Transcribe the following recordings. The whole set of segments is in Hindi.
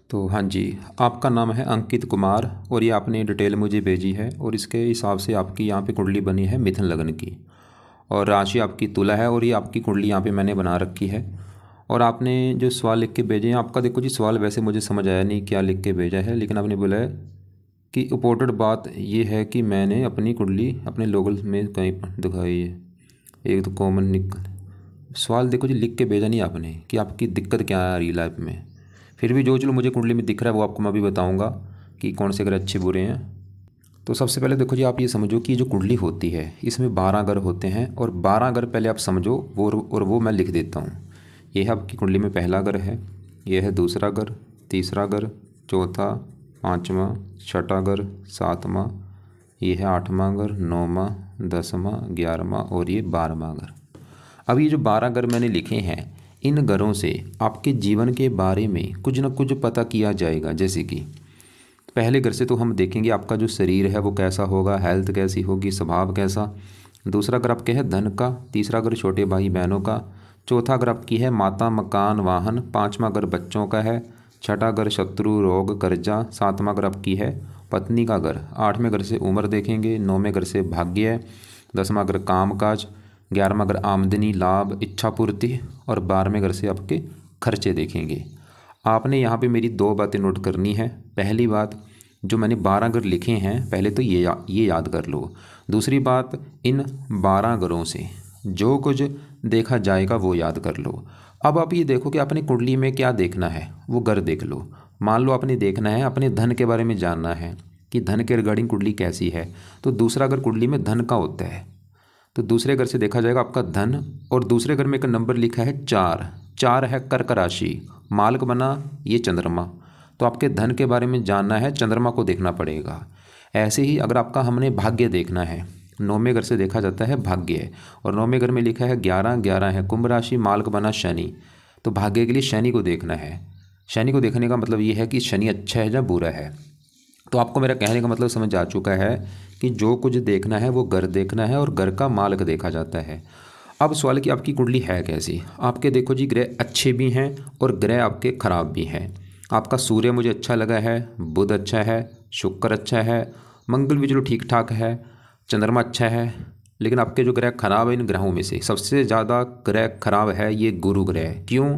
तो हाँ जी, आपका नाम है अंकित कुमार और ये आपने डिटेल मुझे भेजी है और इसके हिसाब से आपकी यहाँ पे कुंडली बनी है मिथुन लग्न की और राशि आपकी तुला है और ये आपकी कुंडली यहाँ पे मैंने बना रखी है। और आपने जो सवाल लिख के भेजे हैं, आपका देखो जी सवाल वैसे मुझे समझ आया नहीं क्या लिख के भेजा है, लेकिन आपने बोला है कि इम्पोर्टेंट बात ये है कि मैंने अपनी कुंडली अपने लोगल में कहीं पर दिखाई है। एक तो कॉमन निकल सवाल देखो जी लिख के भेजा नहीं आपने कि आपकी दिक्कत क्या आ रही लाइफ में। फिर भी जो चलो मुझे कुंडली में दिख रहा है वो आपको मैं भी बताऊंगा कि कौन से ग्रह अच्छे बुरे हैं। तो सबसे पहले देखो जी आप ये समझो कि जो कुंडली होती है इसमें 12 ग्रह होते हैं और 12 ग्रह पहले आप समझो वो मैं लिख देता हूँ। ये है आपकी कुंडली में पहला ग्रह है, ये है दूसरा ग्रह, तीसरा ग्रह, चौथा, पाँचवा, छठा ग्रह, सातवां, ये है आठवां ग्रह, नौवां, 10वां, 11वां और ये 12वां ग्रह। अब ये जो 12 ग्रह मैंने लिखे हैं इन ग्रहों से आपके जीवन के बारे में कुछ ना कुछ पता किया जाएगा। जैसे कि पहले ग्रह से तो हम देखेंगे आपका जो शरीर है वो कैसा होगा, हेल्थ कैसी होगी, स्वभाव कैसा। दूसरा ग्रह आपके है धन का, तीसरा ग्रह छोटे भाई बहनों का, चौथा ग्रह आपकी है माता, मकान, वाहन, पाँचवा ग्रह बच्चों का है, छठा ग्रह शत्रु, रोग, कर्जा, सातवां ग्रह आपकी है पत्नी का ग्रह, आठवें ग्रह से उम्र देखेंगे, नौवें ग्रह से भाग्य, 10वां ग्रह कामकाज, 11वां ग्रह आमदनी, लाभ, इच्छा पूर्ति और 12वें ग्रह से आपके खर्चे देखेंगे। आपने यहाँ पे मेरी दो बातें नोट करनी है। पहली बात, जो मैंने 12 ग्रह लिखे हैं पहले तो ये याद कर लो। दूसरी बात, इन 12 ग्रहों से जो कुछ देखा जाएगा वो याद कर लो। अब आप ये देखो कि अपनी कुंडली में क्या देखना है वो ग्रह देख लो। मान लो आपने देखना है अपने धन के बारे में जानना है कि धन के रिगार्डिंग कुंडली कैसी है, तो दूसरा ग्रह कुंडली में धन का होता है, तो दूसरे घर से देखा जाएगा आपका धन। और दूसरे घर में एक नंबर लिखा है 4, 4 है कर्क राशि, मालक बना ये चंद्रमा, तो आपके धन के बारे में जानना है, चंद्रमा को देखना पड़ेगा। ऐसे ही अगर आपका हमने भाग्य देखना है, 9वें घर से देखा जाता है भाग्य, और 9वें घर में लिखा है 11, 11 है कुंभ राशि, मालक बना शनि, तो भाग्य के लिए शनि को देखना है। शनि को देखने का मतलब ये है कि शनि अच्छा है या बुरा है। तो आपको मेरा कहने का मतलब समझ आ चुका है कि जो कुछ देखना है वो ग्रह देखना है और ग्रह का मालक देखा जाता है। अब सवाल कि आपकी कुंडली है कैसी। आपके देखो जी ग्रह अच्छे भी हैं और ग्रह आपके खराब भी हैं। आपका सूर्य मुझे अच्छा लगा है, बुध अच्छा है, शुक्र अच्छा है, मंगल भी चलो ठीक ठाक है, चंद्रमा अच्छा है। लेकिन आपके जो ग्रह खराब है इन ग्रहों में से सबसे ज़्यादा ग्रह खराब है ये गुरु ग्रह। क्यों?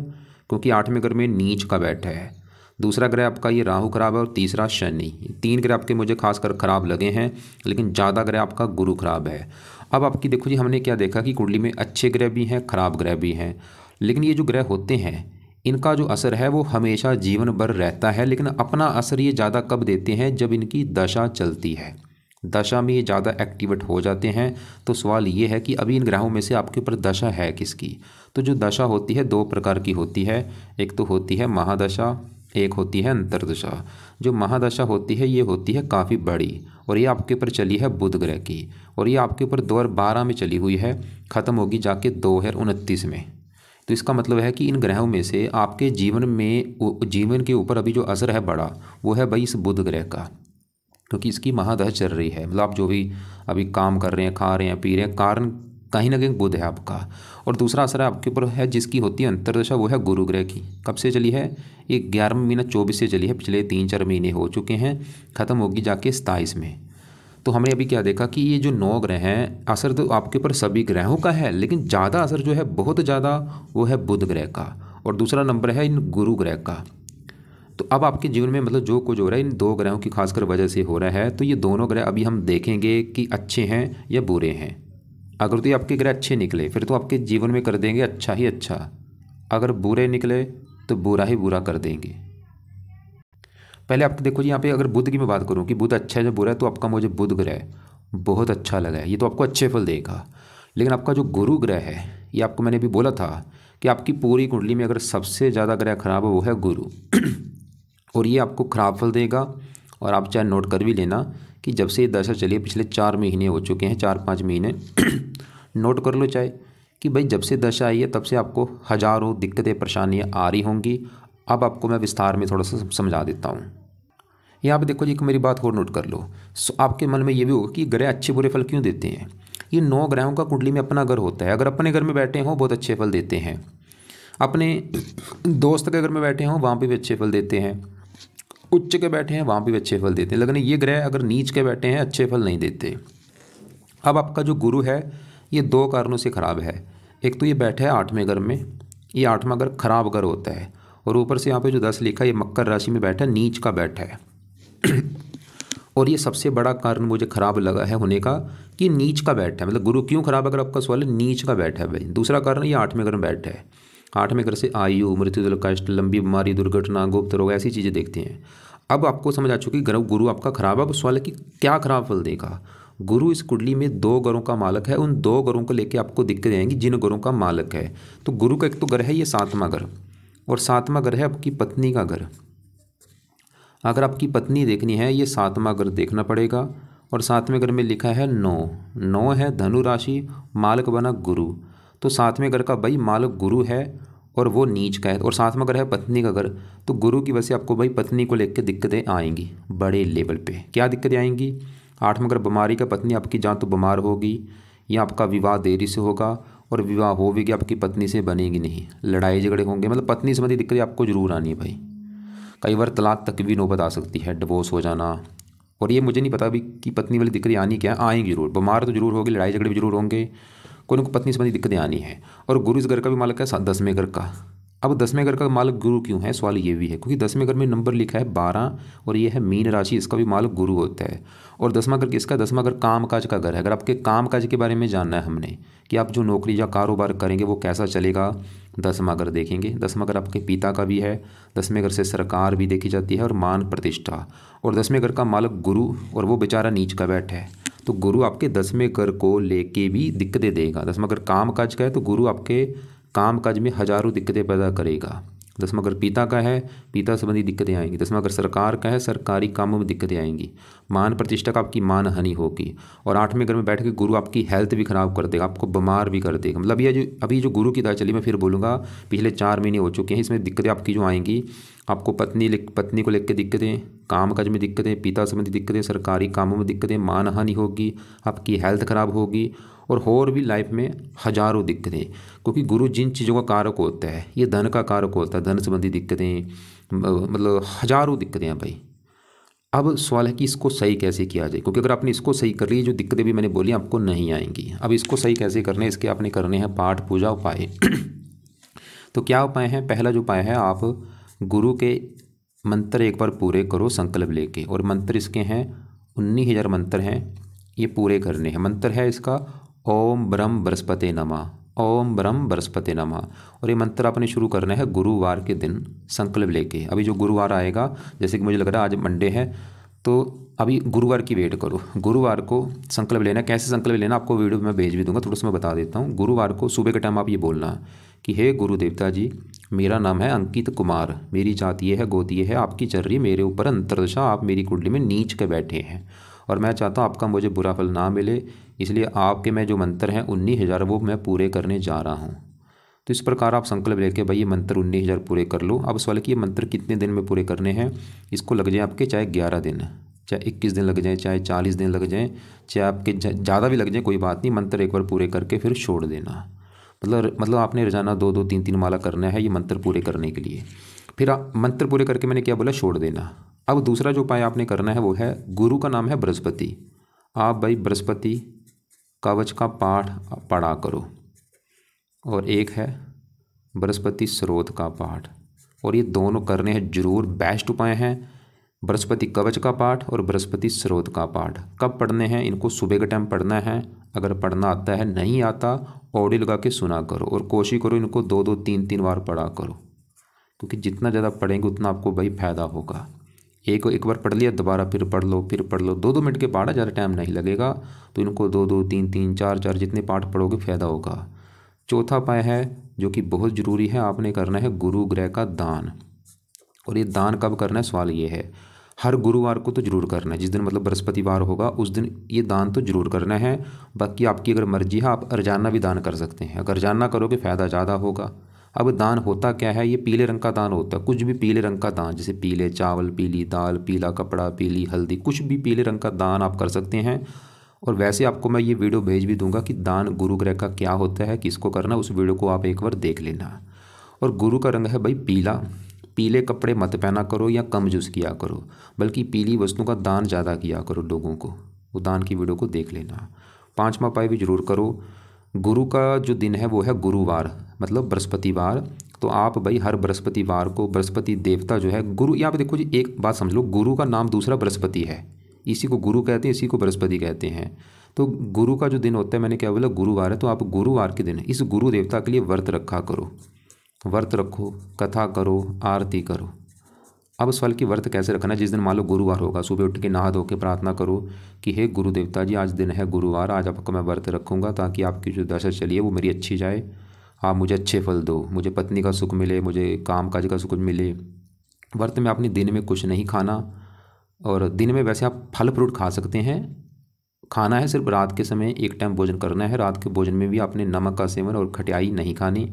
क्योंकि 8वें घर में नीच का बैठा है। दूसरा ग्रह आपका ये राहु खराब है और तीसरा शनि। 3 ग्रह आपके मुझे खासकर खराब लगे हैं, लेकिन ज़्यादा ग्रह आपका गुरु खराब है। अब आपकी देखो जी हमने क्या देखा कि कुंडली में अच्छे ग्रह भी हैं, खराब ग्रह भी हैं, लेकिन ये जो ग्रह होते हैं इनका जो असर है वो हमेशा जीवन भर रहता है। लेकिन अपना असर ये ज़्यादा कब देते हैं? जब इनकी दशा चलती है, दशा में ये ज़्यादा एक्टिवेट हो जाते हैं। तो सवाल ये है कि अभी इन ग्रहों में से आपके ऊपर दशा है किसकी? तो जो दशा होती है 2 प्रकार की होती है। एक तो होती है महादशा, एक होती है अंतर्दशा। जो महादशा होती है ये होती है काफ़ी बड़ी, और ये आपके ऊपर चली है बुध ग्रह की, और ये आपके ऊपर 2012 में चली हुई है, ख़त्म होगी जाके 2029 में। तो इसका मतलब है कि इन ग्रहों में से आपके जीवन के ऊपर अभी जो असर है बड़ा वो है भाई इस बुध ग्रह का, क्योंकि इसकी महादशा चल रही है। मतलब आप जो भी अभी काम कर रहे हैं, खा रहे हैं, पी रहे हैं, कारण कहीं ना कहीं बुध है आपका। और दूसरा असर आपके ऊपर है जिसकी होती है अंतर्दशा, वो है गुरु ग्रह की। कब से चली है? ये 11वां महीना 24 से चली है, पिछले 3-4 महीने हो चुके हैं, ख़त्म होगी जाके 27 में। तो हमने अभी क्या देखा कि ये जो 9 ग्रह हैं असर तो आपके ऊपर सभी ग्रहों का है, लेकिन ज़्यादा असर जो है बहुत ज़्यादा वो है बुध ग्रह का, और दूसरा नंबर है इन गुरु ग्रह का। तो अब आपके जीवन में मतलब जो कुछ हो रहा है इन 2 ग्रहों की खासकर वजह से हो रहा है। तो ये दोनों ग्रह अभी हम देखेंगे कि अच्छे हैं या बुरे हैं। अगर तो ये आपके ग्रह अच्छे निकले फिर तो आपके जीवन में कर देंगे अच्छा ही अच्छा, अगर बुरे निकले तो बुरा ही बुरा कर देंगे। पहले आपको देखो जी यहाँ पे अगर बुध की मैं बात करूँ कि बुध अच्छा है या बुरा है, तो आपका मुझे बुध ग्रह बहुत अच्छा लगा है, ये तो आपको अच्छे फल देगा। लेकिन आपका जो गुरु ग्रह है ये आपको मैंने भी बोला था कि आपकी पूरी कुंडली में अगर सबसे ज़्यादा ग्रह खराब है वो है गुरु और ये आपको खराब फल देगा। और आप चाहे नोट कर भी लेना कि जब से ये दशा चली है पिछले 4 महीने हो चुके हैं, 4-5 महीने नोट कर लो चाहे कि भाई जब से दशा आई है तब से आपको हज़ारों दिक्कतें परेशानियाँ आ रही होंगी। अब आपको मैं विस्तार में थोड़ा सा समझा देता हूँ। यहाँ पे देखो जी, एक मेरी बात और नोट कर लो। आपके मन में ये भी होगा कि ग्रह अच्छे बुरे फल क्यों देते हैं। ये 9 ग्रहों का कुंडली में अपना घर होता है। अगर अपने घर में बैठे हों बहुत अच्छे फल देते हैं, अपने दोस्त के घर में बैठे हों वहाँ पे भी अच्छे फल देते हैं, उच्च के बैठे हैं वहाँ भी अच्छे फल देते हैं, लेकिन ये ग्रह अगर नीच के बैठे हैं अच्छे फल नहीं देते। अब आपका जो गुरु है ये दो कारणों से ख़राब है। एक तो ये बैठा है 8वें घर में, ये 8वां घर खराब घर होता है, और ऊपर से यहाँ पे जो 10 लिखा है ये मकर राशि में बैठा है, नीच का बैठा है। और ये सबसे बड़ा कारण मुझे ख़राब लगा है होने का कि नीच का बैठा है। मतलब गुरु क्यों खराब, अगर आपका सवाल है, नीच का बैठा है भाई। दूसरा कारण ये 8वें घर में बैठा है। 8वें घर से आयु, मृत्यु दल, कष्ट, लंबी बीमारी, दुर्घटना, गुप्त रोग, ऐसी चीज़ें देखते हैं। अब आपको समझ आ चुकी गुरु आपका खराब है। अब सवाल है कि क्या खराब फल देगा। गुरु इस कुंडली में 2 घरों का मालक है, उन 2 घरों को लेके आपको दिक्कत आएंगी जिन घरों का मालक है। तो गुरु का एक तो घर है ये 7वां घर, और 7वां घर है आपकी पत्नी का घर। अगर आपकी पत्नी देखनी है ये 7वां घर देखना पड़ेगा, और 7वें घर में लिखा है 9 है धनु राशि, मालक बना गुरु। तो 7वें घर का भाई मालक गुरु है और वो नीच का है, और 7वां घर है पत्नी का घर। तो गुरु की वजह से आपको भाई पत्नी को लेकर दिक्कतें आएंगी बड़े लेवल पे। क्या दिक्कतें आएंगी। 8वां घर बीमारी का, पत्नी आपकी जहाँ तो बीमार होगी, या आपका विवाह देरी से होगा, और विवाह हो भी गया आपकी पत्नी से बनेगी नहीं, लड़ाई झगड़े होंगे। मतलब पत्नी संबंधी दिक्कतें आपको जरूर आनी है भाई। कई बार तलाक तक भी नौबत आ सकती है, डिवोर्स हो जाना। और ये मुझे नहीं पता अभी कि पत्नी वाली दिक्कतें आनी क्या आएंगी जरूर। बीमार तो जरूर होगी, लड़ाई झगड़े भी जरूर होंगे, कोई ना कोई पत्नी संबंधी दिक्कतें आनी है। और गुरु इस घर का भी मालक है 10वें घर का। अब 10वें घर का मालक गुरु क्यों है, सवाल ये भी है क्योंकि 10वें घर में नंबर लिखा है 12, और ये है मीन राशि, इसका भी मालक गुरु होता है। और 10वां घर किसका, 10वां घर काम काज का घर है। अगर आपके काम काज के बारे में जानना है हमने कि आप जो नौकरी या कारोबार करेंगे वो कैसा चलेगा, 10वां घर देखेंगे। 10वां घर आपके पिता का भी है, 10वें घर से सरकार भी देखी जाती है और मान प्रतिष्ठा। और 10वें घर का मालक गुरु, और वो बेचारा नीच का बैठा है। तो गुरु आपके 10वें घर को लेके भी दिक्कतें देगा। 10वां घर काम काज का है तो गुरु आपके काम काज में हजारों दिक्कतें पैदा करेगा। 10वां घर पिता का है, पिता संबंधी दिक्कतें आएंगी। 10वां घर सरकार का है, सरकारी कामों में दिक्कतें आएंगी। मान प्रतिष्ठा का आपकी मान हानि होगी। और 8वें घर में बैठ के गुरु आपकी हेल्थ भी खराब कर देगा, आपको बीमार भी कर देगा। मतलब ये जो अभी जो गुरु की दशा चली, मैं फिर बोलूँगा, पिछले 4 महीने हो चुके हैं, इसमें दिक्कतें आपकी जो आएंगी, आपको पत्नी को लेकर दिक्कतें, काम काज में दिक्कतें, पिता संबंधी दिक्कतें, सरकारी कामों में दिक्कतें, मान हानि होगी, आपकी हेल्थ खराब होगी, और भी लाइफ में हजारों दिक्कतें। क्योंकि गुरु जिन चीज़ों का कारक होता है, ये धन का कारक होता है, धन संबंधी दिक्कतें, मतलब हजारों दिक्कतें हैं भाई। अब सवाल है कि इसको सही कैसे किया जाए, क्योंकि अगर आपने इसको सही कर ली, जो दिक्कतें भी मैंने बोली आपको नहीं आएंगी। अब इसको सही कैसे करने, इसके आपने करने हैं पाठ पूजा उपाय। तो क्या उपाय हैं, पहला जो उपाय है, आप गुरु के मंत्र एक बार पूरे करो संकल्प लेके। और मंत्र इसके हैं 19,000 मंत्र हैं, ये पूरे करने हैं। मंत्र है इसका ओम ब्रह्म बृहस्पति नमः, ओम ब्रह्म बृहस्पति नमः। और ये मंत्र आपने शुरू करना है गुरुवार के दिन संकल्प लेके। अभी जो गुरुवार आएगा, जैसे कि मुझे लग रहा है आज मंडे है, तो अभी गुरुवार की वेट करो। गुरुवार को संकल्प लेना, कैसे संकल्प लेना आपको वीडियो में भेज भी दूंगा, थोड़ा सा मैं बता देता हूँ। गुरुवार को सुबह के टाइम आप ये बोलना कि हे गुरु देवता जी, मेरा नाम है अंकित कुमार, मेरी जाति है, गोती है, आपकी चल रही है मेरे ऊपर अंतरदशा, आप मेरी कुंडली में नीच के बैठे हैं, और मैं चाहता हूँ आपका मुझे बुरा फल ना मिले, इसलिए आपके मैं जो मंत्र हैं 19,000 वो मैं पूरे करने जा रहा हूँ। तो इस प्रकार आप संकल्प लेके भाई ये मंत्र 19,000 पूरे कर लो। अब सवाल है कि ये मंत्र कितने दिन में पूरे करने हैं। इसको लग जाए आपके चाहे 11 दिन, चाहे 21 दिन लग जाए, चाहे 40 दिन लग जाए, चाहे आपके ज़्यादा भी लग जाए, कोई बात नहीं। मंत्र एक बार पूरे करके फिर छोड़ देना। मतलब आपने रोजाना 2-2 3-3 माला करना है ये मंत्र पूरे करने के लिए। फिर मंत्र पूरे करके मैंने क्या बोला, छोड़ देना। अब दूसरा जो उपाय आपने करना है वो है, गुरु का नाम है बृहस्पति, आप भाई बृहस्पति कवच का पाठ पढ़ा करो। और एक है बृहस्पति स्रोत का पाठ, और ये दोनों करने हैं जरूर। बेस्ट उपाय हैं बृहस्पति कवच का पाठ और बृहस्पति स्रोत का पाठ। कब पढ़ने हैं इनको, सुबह के टाइम पढ़ना है। अगर पढ़ना आता है, नहीं आता ऑडियो लगा के सुना करो, और कोशिश करो इनको 2-2 3-3 बार पढ़ा करो, क्योंकि जितना ज़्यादा पढ़ेंगे उतना आपको भाई फ़ायदा होगा। एक बार पढ़ लिया, दोबारा फिर पढ़ लो, फिर पढ़ लो। 2-2 मिनट के पाठ, ज़्यादा टाइम नहीं लगेगा। तो इनको 2-2 3-3 4-4 जितने पाठ पढ़ोगे फ़ायदा होगा। चौथा उपाय है जो कि बहुत ज़रूरी है, आपने करना है गुरु ग्रह का दान। और ये दान कब करना है, सवाल ये है, हर गुरुवार को तो जरूर करना है। जिस दिन मतलब बृहस्पतिवार होगा उस दिन ये दान तो जरूर करना है। बाकी आपकी अगर मर्जी है आप रोजाना भी दान कर सकते हैं। अगर रोजाना करोगे फ़ायदा ज़्यादा होगा। अब दान होता क्या है, ये पीले रंग का दान होता है। कुछ भी पीले रंग का दान, जैसे पीले चावल, पीली दाल, पीला कपड़ा, पीली हल्दी, कुछ भी पीले रंग का दान आप कर सकते हैं। और वैसे आपको मैं ये वीडियो भेज भी दूंगा कि दान गुरु ग्रह का क्या होता है, किसको करना, उस वीडियो को आप एक बार देख लेना। और गुरु का रंग है भाई पीला, पीले कपड़े मत पहना करो या कम यूज़ किया करो, बल्कि पीली वस्तुओं का दान ज़्यादा किया करो लोगों को। वो दान की वीडियो को देख लेना। 5वां उपाय भी ज़रूर करो। गुरु का जो दिन है वो है गुरुवार, मतलब बृहस्पतिवार। तो आप भाई हर बृहस्पतिवार को बृहस्पति देवता जो है गुरु, यहाँ पे देखो जी एक बात समझ लो, गुरु का नाम दूसरा बृहस्पति है, इसी को गुरु कहते हैं, इसी को बृहस्पति कहते हैं। तो गुरु का जो दिन होता है, मैंने क्या बोला, गुरुवार है, तो आप गुरुवार के दिन इस गुरु देवता के लिए व्रत रखा करो। व्रत रखो, कथा करो, आरती करो। अब उस फल की व्रत कैसे रखना है, जिस दिन मान लो गुरुवार होगा, सुबह उठ के नहा धो के प्रार्थना करो कि हे गुरु देवता जी, आज दिन है गुरुवार, आज आपका मैं व्रत रखूँगा ताकि आपकी जो दशा चली है वो मेरी अच्छी जाए, आप मुझे अच्छे फल दो, मुझे पत्नी का सुख मिले, मुझे काम काज का सुख मिले। व्रत में आपने दिन में कुछ नहीं खाना, और दिन में वैसे आप फल फ्रूट खा सकते हैं, खाना है सिर्फ रात के समय एक टाइम भोजन करना है। रात के भोजन में भी आपने नमक का सेवन और खटियाई नहीं खानी,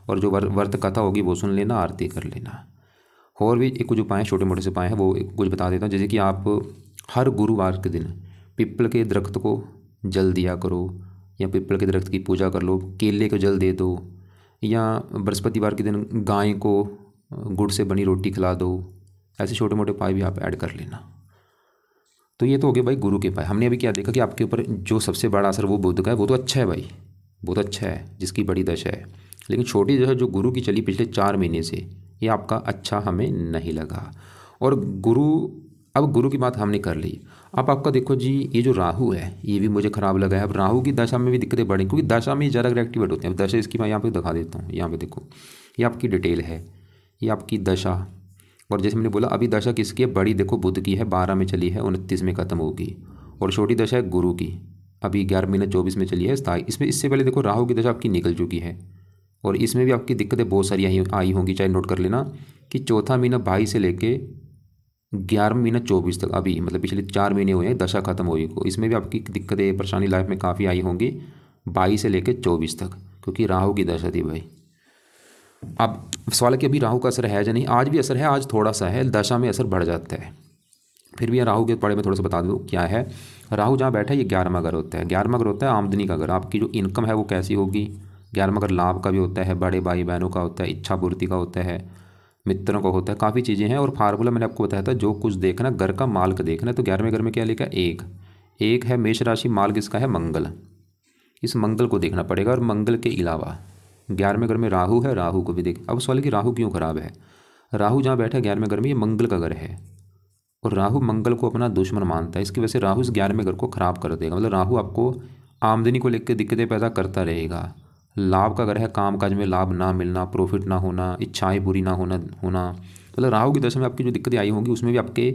और जो व्रत कथा होगी वो सुन लेना, आरती कर लेना। और भी एक कुछ उपाय छोटे मोटे से उपाय हैं, वो कुछ बता देता हूँ। जैसे कि आप हर गुरुवार के दिन पीपल के दरख्त को जल दिया करो, या पीपल के दरख्त की पूजा कर लो, केले को जल दे दो, या बृहस्पतिवार के दिन गाय को गुड़ से बनी रोटी खिला दो। ऐसे छोटे मोटे उपाय भी आप ऐड कर लेना। तो ये तो हो गए भाई गुरु के उपाय। हमने अभी क्या देखा कि आपके ऊपर जो सबसे बड़ा असर वो बुध का है, वो तो अच्छा है भाई, बहुत अच्छा है, जिसकी बड़ी दशा है। लेकिन छोटी जो है, जो गुरु की चली पिछले 4 महीने से, ये आपका अच्छा हमें नहीं लगा। और अब गुरु की बात हमने कर ली। अब आपका देखो जी, ये जो राहु है ये भी मुझे ख़राब लगा है। अब राहु की दशा में भी दिक्कतें बढ़ी, क्योंकि दशा में ज़्यादा एक्टिवेट होते हैं। अब दशा इसकी मैं यहाँ पे दिखा देता हूँ। यहाँ पे देखो, ये आपकी डिटेल है, ये आपकी दशा। और जैसे मैंने बोला, अभी दशा किसकी है, बड़ी देखो बुध की है, 12 में चली है, 29 में ख़त्म होगी। और छोटी दशा है गुरु की, अभी 11 महीने 24 में चली है, 27। इसमें इससे पहले देखो राहु की दशा आपकी निकल चुकी है, और इसमें भी आपकी दिक्कतें बहुत सारी आई होंगी। चाहे नोट कर लेना कि चौथा महीना 22 से लेके 11 महीना 24 तक, अभी मतलब पिछले 4 महीने हुए हैं दशा खत्म हुई को, इसमें भी आपकी दिक्कतें परेशानी लाइफ में काफ़ी आई होंगी 22 से लेके 24 तक, क्योंकि राहु की दशा थी भाई। अब सवाल है कि अभी राहु का असर है या नहीं। आज भी असर है, आज थोड़ा सा है, दशा में असर बढ़ जाता है। फिर भी राहु के बारे में थोड़ा सा बता दूँ क्या है। राहु जहाँ बैठा है ये 11वां घर होता है। 11वां घर होता है आमदनी का घर। आपकी जो इनकम है वो कैसी होगी। 11वां घर लाभ का भी होता है, बड़े भाई बहनों का होता है, इच्छा पूर्ति का होता है, मित्रों का होता है, काफ़ी चीज़ें हैं। और फार्मूला मैंने आपको बताया था, जो कुछ देखना घर का माल का देखना है। तो 11वें घर में क्या लिखा है, एक है मेष राशि, माल किसका है, मंगल। इस मंगल को देखना पड़ेगा। और मंगल के अलावा 11वें घर में राहु है, राहु को भी देख। अब सवाल कि राहु क्यों खराब है। राहु जहाँ बैठा है 11वें घर में, ये मंगल का घर है, और राहु मंगल को अपना दुश्मन मानता है। इसकी वजह से राहु इस 11वें घर को खराब कर देगा। मतलब राहु आपको आमदनी को लेकर दिक्कतें पैदा करता रहेगा। लाभ का घर है, काम काज में लाभ ना मिलना, प्रॉफिट ना होना, इच्छाएं पूरी ना होना। मतलब राहु की दशा में आपकी जो दिक्कतें आई होंगी, उसमें भी आपके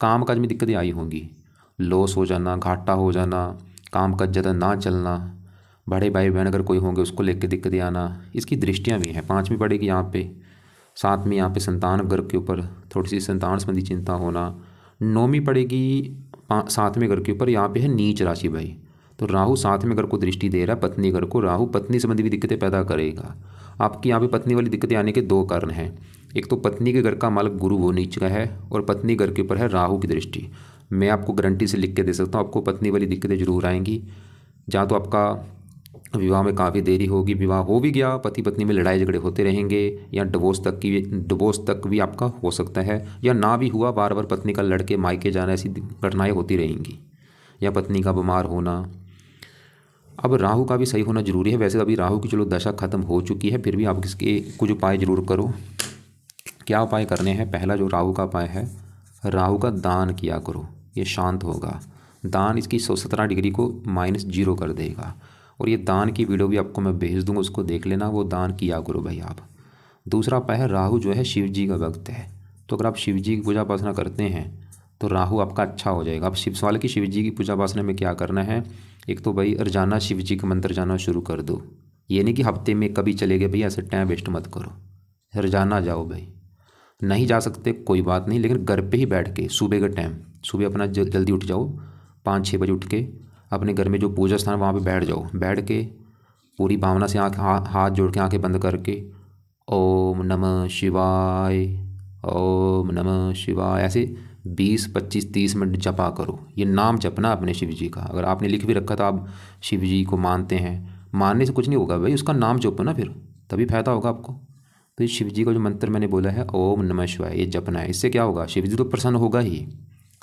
काम काज में दिक्कतें आई होंगी। लॉस हो जाना, घाटा हो जाना, काम काज ज़्यादा ना चलना, बड़े भाई बहन अगर कोई होंगे उसको लेकर दिक्कतें आना। इसकी दृष्टियाँ भी हैं। 5वीं पड़ेगी यहाँ पे, 7वीं यहाँ पे संतान घर के ऊपर थोड़ी सी संतान संबंधी चिंता होना। 9वीं पड़ेगी 7वें घर के ऊपर, यहाँ पे है नीच राशि भाई। तो राहु 7वें घर को दृष्टि दे रहा है, पत्नी घर को। राहु पत्नी संबंधी भी दिक्कतें पैदा करेगा। आपकी यहाँ पे पत्नी वाली दिक्कतें आने के 2 कारण हैं। एक तो पत्नी के घर का मालिक गुरु वो नीच का है, और पत्नी घर के ऊपर है राहु की दृष्टि। मैं आपको गारंटी से लिख के दे सकता हूँ, आपको पत्नी वाली दिक्कतें जरूर आएंगी। जहाँ तो आपका विवाह में काफ़ी देरी होगी, विवाह हो भी गया, पति पत्नी में लड़ाई झगड़े होते रहेंगे, या डिवोर्स तक भी आपका हो सकता है, या ना भी हुआ, बार बार पत्नी का लड़के मायके जाना, ऐसी घटनाएं होती रहेंगी, या पत्नी का बीमार होना। अब राहु का भी सही होना जरूरी है। वैसे अभी राहु की चलो दशा खत्म हो चुकी है, फिर भी आप इसके कुछ उपाय जरूर करो। क्या उपाय करने हैं। पहला जो राहु का उपाय है, राहु का दान किया करो, ये शांत होगा। दान इसकी 117 डिग्री को -0 कर देगा। और ये दान की वीडियो भी आपको मैं भेज दूंगा, उसको देख लेना, वो दान किया करो भाई आप। दूसरा उपाय है, राहु जो है शिव जी का भक्त है, तो अगर आप शिव जी की पूजा उपासना करते हैं तो राहु आपका अच्छा हो जाएगा। अब सवाल की शिव जी की पूजा उपासना में क्या करना है। एक तो भाई रोजाना शिव जी का मंत्र जाना शुरू कर दो। ये नहीं कि हफ्ते में कभी चले गए भाई, ऐसे टाइम वेस्ट मत करो, रोजाना जाओ भाई। नहीं जा सकते कोई बात नहीं, लेकिन घर पे ही बैठ के सुबह का टाइम, सुबह अपना जल्दी उठ जाओ, 5-6 बजे उठ के अपने घर में जो पूजा स्थान वहाँ पे बैठ जाओ। बैठ के पूरी भावना से हाथ जोड़ के आंखें बंद करके ओम नमः शिवाय, ओम नमः शिवाय, ऐसे 20, 25, 30 मिनट जपा करो। ये नाम जपना अपने शिव जी का। अगर आपने लिख भी रखा था आप शिव जी को मानते हैं, मानने से कुछ नहीं होगा भाई, उसका नाम जपो ना, फिर तभी फायदा होगा आपको। तो ये शिव जी का जो मंत्र मैंने बोला है ओम नमः शिवाय, ये जपना है। इससे क्या होगा, शिव जी तो प्रसन्न होगा ही,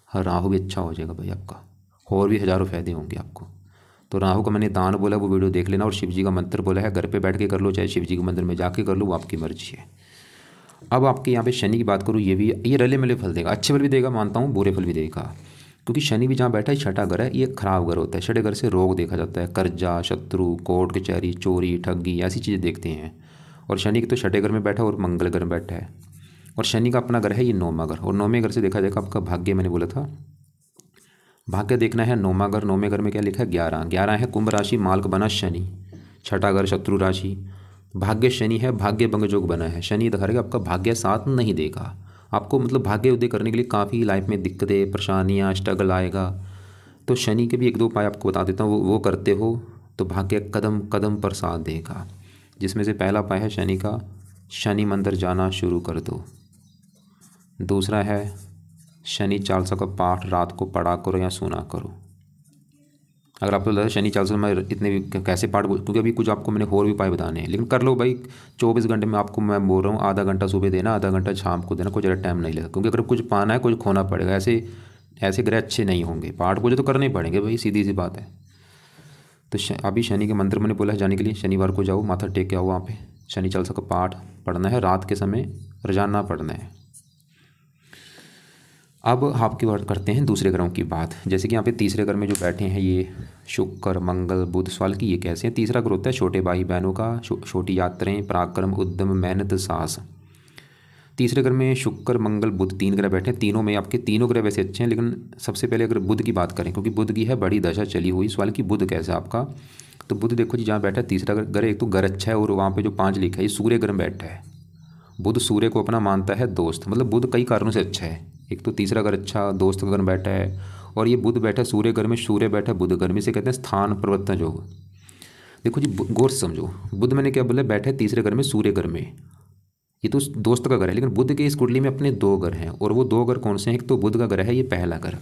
हाँ राहु भी अच्छा हो जाएगा भाई आपका, और भी हज़ारों फायदे होंगे आपको। तो राहु का मैंने दान बोला, वो वीडियो देख लेना। और शिव जी का मंत्र बोला है, घर पे बैठ के कर लो चाहे शिव जी के मंदिर में जाके कर लो, वो आपकी मर्जी है। अब आपके यहाँ पे शनि की बात करूँ, ये रले मिले फल देगा, अच्छे फल भी देगा मानता हूँ, बुरे फल भी देगा। क्योंकि शनि भी जहाँ बैठा है छठा घर है, ये खराब घर होता है। छठे घर से रोग देखा जाता है, कर्जा, शत्रु, कोर्ट कचहरी, चोरी, ठगी, ऐसी चीज़ें देखते हैं। और शनि की तो छठे घर में बैठा है और मंगल घर में बैठा है। और शनि का अपना घर है ये नौवां घर, और नौवें घर से देखा जाएगा आपका भाग्य, मैंने बोला था भाग्य देखना है नौवां घर। नौवें घर में क्या लिखा है 11, 11 है कुंभ राशि, मालक बना शनि, छठा घर शत्रु राशि, भाग्य शनि है, भाग्य भंग योग बना है। शनि दिखा रहा है कि आपका भाग्य साथ नहीं देगा आपको, मतलब भाग्य उदय करने के लिए काफ़ी लाइफ में दिक्कतें, परेशानियाँ, स्ट्रगल आएगा। तो शनि के भी एक दो उपाय आपको बता देता हूँ, वो करते हो तो भाग्य कदम कदम पर साथ देगा। जिसमें से पहला उपाय है शनि का, शनि मंदिर जाना शुरू कर दो। दूसरा है शनि चालीसा का पाठ रात को पढ़ा करो या सुना करो। अगर आपको लगता है शनि चालीसा मैं इतने भी कैसे पाठ, क्योंकि अभी कुछ आपको मैंने और भी उपाय बताने हैं, लेकिन कर लो भाई। 24 घंटे में आपको मैं बोल रहा हूँ, आधा घंटा सुबह देना, आधा घंटा शाम को देना, कोई ज़्यादा टाइम नहीं लगेगा। क्योंकि अगर कुछ पाना है कुछ खोना पड़ेगा, ऐसे ऐसे ग्रह अच्छे नहीं होंगे। पाठ पूजे तो करने ही पड़ेंगे भाई, सीधी सी बात है। तो अभी शनि के मंदिर मैंने बोला है जाने के लिए, शनिवार को जाओ, माथा टेक के आओ वहाँ पे। शनि चालीसा का पाठ पढ़ना है रात के समय, रोजाना पढ़ना है। अब आपकी बात करते हैं दूसरे ग्रहों की बात। जैसे कि यहाँ पे तीसरे घर में जो बैठे हैं ये शुक्र, मंगल, बुध, सवाल की ये कैसे हैं। तीसरा घर होता है छोटे भाई बहनों का, छोटी यात्राएं, पराक्रम, उद्यम, मेहनत, साहस। तीसरे घर में शुक्र, मंगल, बुध, तीन ग्रह बैठे हैं। तीनों में आपके तीनों ग्रह वैसे अच्छे हैं, लेकिन सबसे पहले अगर बुध की बात करें, क्योंकि बुध की है बड़ी दशा चली हुई। सवाल की बुध कैसा है आपका, तो बुध देखो जी जहाँ बैठा है तीसरा घर, एक तो घर अच्छा है, और वहाँ पे जो 5 लिखा है ये सूर्य ग्रह में बैठा है। बुध सूर्य को अपना मानता है दोस्त, मतलब बुध कई कारणों से अच्छा है। एक तो तीसरा घर अच्छा, दोस्त घर में बैठा है, और ये बुध बैठा है सूर्य घर में, सूर्य बैठा है बुध घर में, से कहते हैं स्थान परिवर्तन योग। देखो जी गौर से समझो, बुध मैंने क्या बोला, बैठा है तीसरे घर में सूर्य घर में, ये तो दोस्त का घर है। लेकिन बुध के इस कुंडली में अपने 2 घर हैं, और वो 2 घर कौन से हैं, एक तो बुध का घर है ये पहला घर।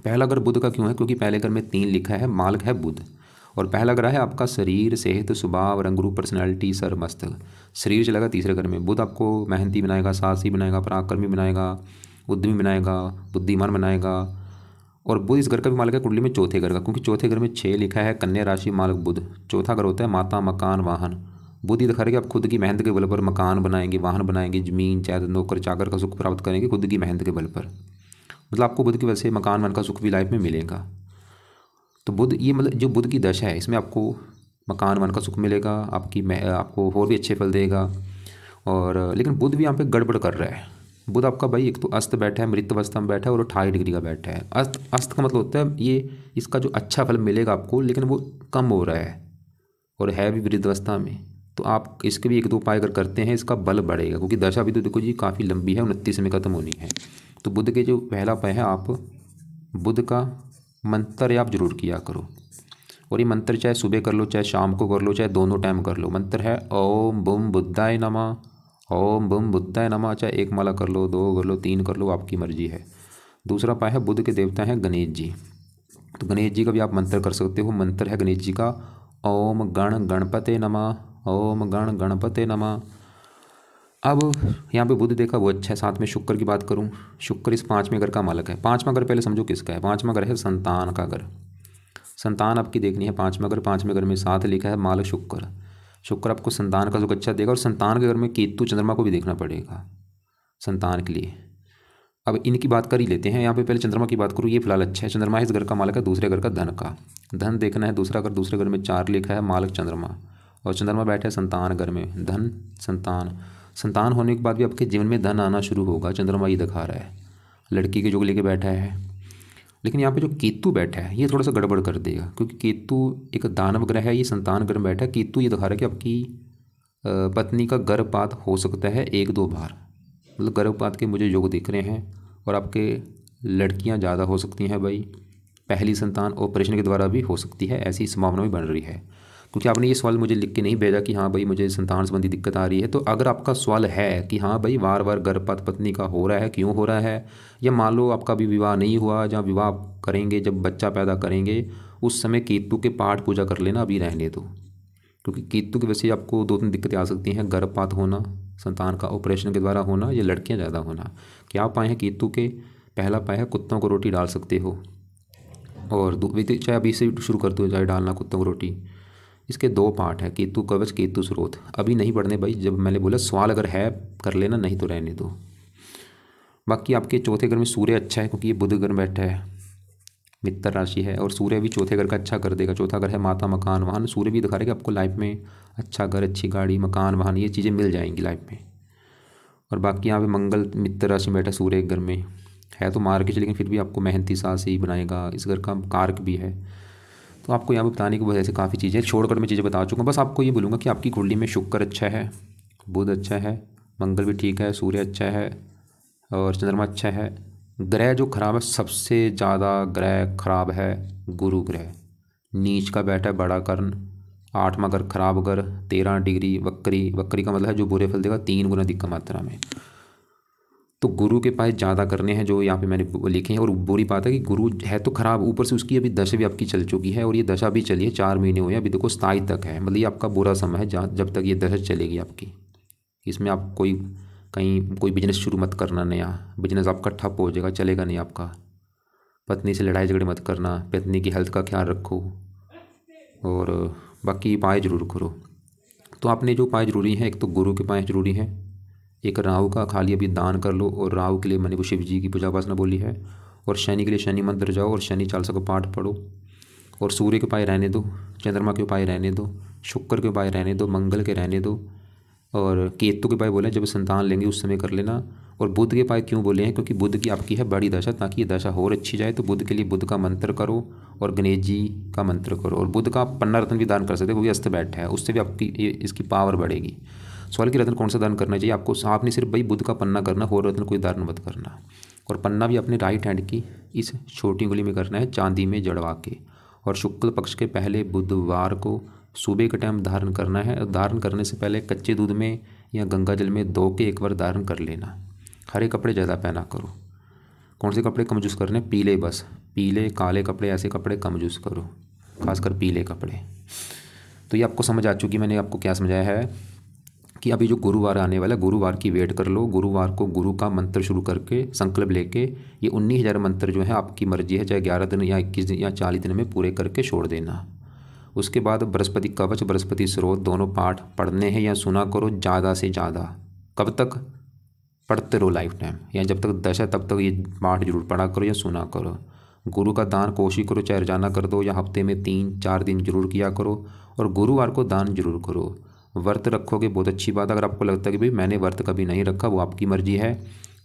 पहला घर बुध का क्यों है, क्योंकि पहले घर में 3 लिखा है, मालक है बुध। और पहला ग्रह है आपका शरीर, सेहत, स्वभाव, रंग रूप, पर्सनैलिटी, सर मस्तक। शरीर चलेगा तीसरे घर में, बुध आपको मेहनती बनाएगा, साहसी बनाएगा, पराक्रमी बनाएगा, उद्यमी बनाएगा, बुद्धिमान बनाएगा। और बुध इस घर का भी मालिक है कुंडली में चौथे घर का, क्योंकि चौथे घर में 6 लिखा है, कन्या राशि, मालक बुध। चौथा घर होता है माता, मकान, वाहन। बुध ही दिखा रहे कि आप खुद की मेहनत के बल पर मकान बनाएंगे, वाहन बनाएंगे, जमीन जायदाद, नौकर चाकर का सुख प्राप्त करेंगे खुद की मेहनत के बल पर। मतलब आपको बुध की वजह से मकान वन का सुख भी लाइफ में मिलेगा। तो बुध ये मतलब जो बुध की दशा है इसमें आपको मकान वन का सुख मिलेगा, आपको और भी अच्छे फल देगा। और लेकिन बुध भी यहाँ पे गड़बड़ कर रहा है। बुध आपका भाई एक तो अस्त बैठा है, मृत अवस्था में बैठा है, और 28 डिग्री का बैठा है। अस्त का मतलब होता है ये इसका जो अच्छा फल मिलेगा आपको, लेकिन वो कम हो रहा है, और है भी वृद्ध अवस्था में। तो आप इसके भी 1-2 उपाय अगर करते हैं इसका बल बढ़ेगा, क्योंकि दशा भी तो देखो जी काफ़ी लंबी है, 29 में ख़त्म होनी है। तो बुध के जो पहला उपाय है, आप बुध का मंत्र आप जरूर किया करो। और ये मंत्र चाहे सुबह कर लो, चाहे शाम को कर लो, चाहे दोनों टाइम कर लो। मंत्र है ओम बुम बुद्धाय नमः, ओम बुम बुद्धाय नमः। चाहे 1 माला कर लो, 2 कर लो, 3 कर लो, आपकी मर्जी है। दूसरा उपाय है बुध के देवता हैं गणेश जी, तो गणेश जी का भी आप मंत्र कर सकते हो। मंत्र है गणेश जी का ओम गण गणपते नमः, ओम गण गणपते नमः। अब यहाँ पे बुध देखा वो अच्छा है। साथ में शुक्र की बात करूँ, शुक्र इस 5वें घर का मालक है। 5वां घर पहले समझो किसका है, 5वां घर है संतान का घर। संतान आपकी देखनी है 5वां घर। 5वें घर में 7 लिखा है, मालक शुक्र। शुक्र आपको संतान का सुख अच्छा देगा। और संतान के घर में केतु चंद्रमा को भी देखना पड़ेगा संतान के लिए। अब इनकी बात कर ही लेते हैं। यहाँ पे पहले चंद्रमा की बात करूँ, ये फिलहाल अच्छा है। चंद्रमा इस घर का मालक है, दूसरे घर का धन का। धन देखना है दूसरा घर, दूसरे घर में 4 लिखा है, मालक चंद्रमा। और चंद्रमा बैठा है संतान घर में, धन संतान। संतान होने के बाद भी आपके जीवन में धन आना शुरू होगा, चंद्रमा ये दिखा रहा है। लड़की के योग लेके बैठा है। लेकिन यहाँ पे जो केतु बैठा है ये थोड़ा सा गड़बड़ कर देगा, क्योंकि केतु एक दानव ग्रह है, ये संतान ग्रह में बैठा है। केतु ये दिखा रहा है कि आपकी पत्नी का गर्भपात हो सकता है 1-2 बार, मतलब गर्भपात के मुझे योग दिख रहे हैं। और आपके लड़कियाँ ज़्यादा हो सकती हैं भाई। पहली संतान ऑपरेशन के द्वारा भी हो सकती है, ऐसी संभावना भी बन रही है। क्योंकि आपने ये सवाल मुझे लिख के नहीं भेजा कि हाँ भाई मुझे संतान संबंधी दिक्कत आ रही है। तो अगर आपका सवाल है कि हाँ भाई बार बार गर्भपात पत्नी का हो रहा है, क्यों हो रहा है, या मान लो आपका भी विवाह नहीं हुआ, जहाँ विवाह करेंगे जब बच्चा पैदा करेंगे उस समय केतु के पाठ पूजा कर लेना, अभी रहने दो। क्योंकि केतु की वजह से आपको 2-3 दिक्कतें आ सकती हैं, गर्भपात होना, संतान का ऑपरेशन के द्वारा होना या लड़कियां ज़्यादा होना। क्या उपाय है केतु के? पहला उपाय है कुत्तों को रोटी डाल सकते हो, और चाहे अभी से शुरू कर दो, चाहे डालना कुत्तों को रोटी। इसके दो पार्ट है, केतु कवच केतु स्रोत। अभी नहीं पढ़ने भाई, जब मैंने बोला सवाल अगर है कर लेना, नहीं तो रहने दो। बाकी आपके चौथे घर में सूर्य अच्छा है, क्योंकि ये बुध घर बैठा है, मित्र राशि है, और सूर्य भी चौथे घर का अच्छा कर देगा। चौथा घर है माता, मकान, वाहन। सूर्य भी दिखा रहा है कि आपको लाइफ में अच्छा घर, अच्छी गाड़ी, मकान, वाहन, ये चीज़ें मिल जाएंगी लाइफ में। और बाकी यहाँ पे मंगल मित्र राशि में बैठा सूर्य एक घर में है, तो मार्केट, लेकिन फिर भी आपको मेहनती सास ही बनाएगा। इस घर का कारक भी है। तो आपको यहाँ पे बताने की वजह से काफ़ी चीज़ें शॉर्टकट में चीज़ें बता चुका हूँ। बस आपको ये बोलूँगा कि आपकी कुंडली में शुक्र अच्छा है, बुध अच्छा है, मंगल भी ठीक है, सूर्य अच्छा है, और चंद्रमा अच्छा है। ग्रह जो खराब है, सबसे ज़्यादा ग्रह खराब है गुरु ग्रह। नीच का बैठा है बड़ा कर्ण, 8वां घर खराब घर, 13 डिग्री वक्री। वक्री का मतलब है जो बुरे फल देगा 3 गुना अधिक मात्रा में। तो गुरु के पास ज़्यादा करने हैं जो यहाँ पे मैंने लिखे हैं। और बुरी बात है कि गुरु है तो खराब, ऊपर से उसकी अभी दशा भी आपकी चल चुकी है, और ये दशा भी चली है 4 महीने हुए, अभी देखो 27 तक है। मतलब ये आपका बुरा समय है जब तक ये दशा चलेगी आपकी। इसमें आप कहीं कोई बिजनेस शुरू मत करना नया, बिजनेस आपका ठप हो जाएगा, चलेगा नहीं आपका। पत्नी से लड़ाई झगड़े मत करना, पत्नी की हेल्थ का ख्याल रखो, और बाकी उपाय ज़रूर करो। तो आपने जो उपाय ज़रूरी हैं, एक तो गुरु के उपाय ज़रूरी हैं, एक राहु का खाली अभी दान कर लो, और राहु के लिए मैंने वो शिव जी की पूजा उपासना बोली है। और शनि के लिए शनि मंदिर जाओ और शनि चालीसा को पाठ पढ़ो। और सूर्य के उपाय रहने दो, चंद्रमा के उपाय रहने दो, शुक्र के उपाय रहने दो, मंगल के रहने दो, और केतु के उपाय बोले जब संतान लेंगे उस समय कर लेना। और बुध के उपाय क्यों बोले हैं? क्योंकि बुध की आपकी है बड़ी दशा, ताकि ये दशा और अच्छी जाए। तो बुध के लिए बुध का मंत्र करो, और गणेश जी का मंत्र करो, और बुध का पन्ना रत्न भी दान कर सकते हो, वो भी अस्त बैठा है, उससे भी आपकी इसकी पावर बढ़ेगी। सवाल की रत्न कौन सा दान करना चाहिए आपको? आपने सिर्फ भाई बुध का पन्ना करना, और रत्न कोई दान मत करना। और पन्ना भी अपने राइट हैंड की इस छोटी उंगली में करना है, चांदी में जड़वा के। और शुक्ल पक्ष के पहले बुधवार को सुबह के टाइम धारण करना है। धारण करने से पहले कच्चे दूध में या गंगा जल में धो के एक बार धारण कर लेना। हरे कपड़े ज़्यादा पहना करो। कौन से कपड़े कम यूज़ करने? पीले, बस पीले काले कपड़े, ऐसे कपड़े कम यूज़ करो, खासकर पीले कपड़े। तो ये आपको समझ आ चुकी, मैंने आपको क्या समझाया है कि अभी जो गुरुवार आने वाला है, गुरुवार की वेट कर लो। गुरुवार को गुरु का मंत्र शुरू करके संकल्प लेके ये 19,000 मंत्र जो है आपकी मर्जी है, चाहे 11 दिन या 21 दिन या 40 दिन में पूरे करके छोड़ देना। उसके बाद बृहस्पति कवच, बृहस्पति स्रोत दोनों पाठ पढ़ने हैं या सुना करो ज़्यादा से ज़्यादा। कब तक? पढ़ते रहो लाइफ टाइम, या जब तक दशा तब तक ये पाठ जरूर पढ़ा करो या सुना करो। गुरु का दान कोशिश करो, चाहे रोजाना कर दो या हफ्ते में 3-4 दिन जरूर किया करो। और गुरुवार को दान जरूर करो। व्रत रखोगे बहुत अच्छी बात। अगर आपको लगता है कि भाई मैंने व्रत कभी नहीं रखा, वो आपकी मर्जी है।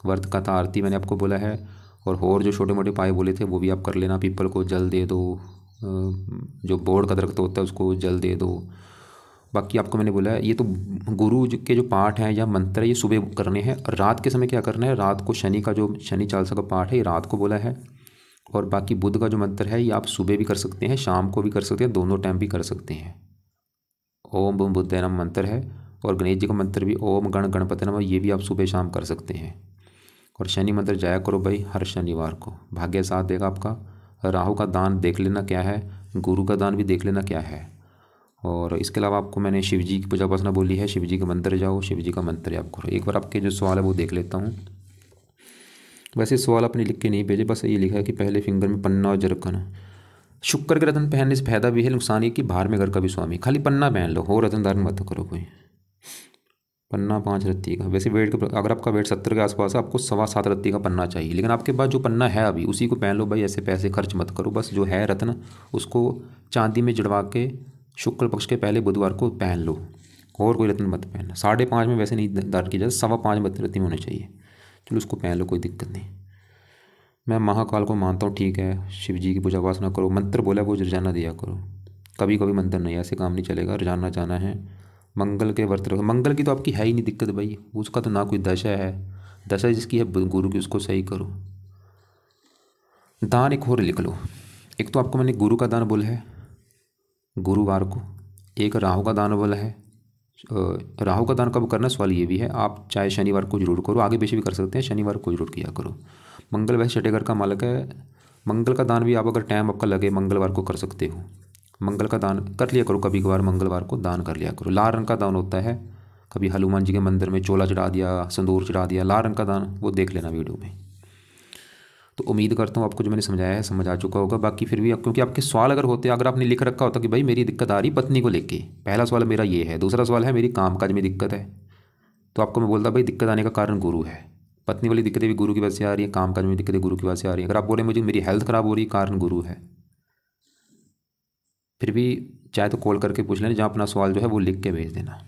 व्रत कथा आरती मैंने आपको बोला है, और जो छोटे मोटे उपाय बोले थे वो भी आप कर लेना। पीपल को जल दे दो, जो बोर्ड का दरख्त होता है उसको जल दे दो। बाकी आपको मैंने बोला है ये तो गुरु के जो पाठ हैं या मंत्र है ये सुबह करने हैं। रात के समय क्या करना है? रात को शनि का जो शनि चालीसा का पाठ है ये रात को बोला है। और बाकी बुध का जो मंत्र है ये आप सुबह भी कर सकते हैं, शाम को भी कर सकते हैं, दोनों टाइम भी कर सकते हैं। ओम बम बुद्धाय नमः मंत्र है, और गणेश जी का मंत्र भी ओम गण गणपति नमः, ये भी आप सुबह शाम कर सकते हैं। और शनि मंत्र जाया करो भाई हर शनिवार को, भाग्य साथ देगा आपका। राहु का दान देख लेना क्या है, गुरु का दान भी देख लेना क्या है। और इसके अलावा आपको मैंने शिव जी की पूजा उपासना बोली है, शिव जी के मंदिर जाओ, शिव जी का मंत्र आप करो। एक बार आपके जो सवाल है वो देख लेता हूँ। वैसे सवाल आपने लिख के नहीं भेजे, बस ये लिखा है कि पहले फिंगर में पन्ना और जरकन। शुक्र के रत्न पहनने से फायदा भी है, नुकसान ये कि बाहर में घर का भी स्वामी। खाली पन्ना पहन लो, हो रत्न धारण मत करो कोई। पन्ना 5 रत्ती का, वैसे वेट अगर आपका वेट 70 के आसपास है, आपको 7.25 रत्ती का पन्ना चाहिए। लेकिन आपके पास जो पन्ना है अभी उसी को पहन लो भाई, ऐसे पैसे खर्च मत करो। बस जो है रत्न उसको चांदी में जड़वा के शुक्ल पक्ष के पहले बुधवार को पहन लो, और कोई रत्न मत पहनना। 5.5 में वैसे नहीं धारण किया जाए, 5.25 रत्ती में होने चाहिए। चलो उसको पहन लो, कोई दिक्कत नहीं। मैं महाकाल को मानता हूँ, ठीक है। शिव जी की पूजा उपासना करो, मंत्र बोला वो रोजाना दिया करो, कभी कभी मंत्र नहीं, ऐसे काम नहीं चलेगा, रोजाना जाना है। मंगल के व्रत रखो। मंगल की तो आपकी है ही नहीं दिक्कत भाई, उसका तो ना कोई दशा है। दशा जिसकी है गुरु की, उसको सही करो। दान एक और लिख लो। एक तो आपको मैंने गुरु का दान बोला है गुरुवार को, एक राहु का दान बोला है। राहु का दान कब करना, सवाल ये भी है। आप चाहे शनिवार को जरूर करो, आगे पीछे भी कर सकते हैं, शनिवार को जरूर किया करो। मंगल वैसे छठे घर का मालिक है, मंगल का दान भी आप अगर टाइम आपका लगे मंगलवार को कर सकते हो। मंगल का दान कर लिया करो, कभी कभार मंगलवार को दान कर लिया करो। लाल रंग का दान होता है कभी हनुमान जी के मंदिर में चोला चढ़ा दिया, संदूर चढ़ा दिया, लाल रंग का दान, वो देख लेना वीडियो में। तो उम्मीद करता हूँ आपको जो मैंने समझाया है समझ आ चुका होगा। बाकी फिर भी क्योंकि आपके सवाल अगर होते, अगर आपने लिख रखा होता कि भाई मेरी दिक्कत आ रही पत्नी को लेके, पहला सवाल मेरा ये है, दूसरा सवाल है मेरी कामकाज में दिक्कत है, तो आपको मैं बोलता भाई दिक्कत आने का कारण गुरु है। पत्नी वाली दिक्कतें भी गुरु की वजह से आ रही है, कामकाज में दिक्कतें गुरु की वजह से आ रही है। अगर आप बोले मुझे मेरी हेल्थ ख़राब हो रही है, कारण गुरु है, फिर भी चाहे तो कॉल करके पूछ लेना, जहाँ अपना सवाल जो है वो लिख के भेज देना।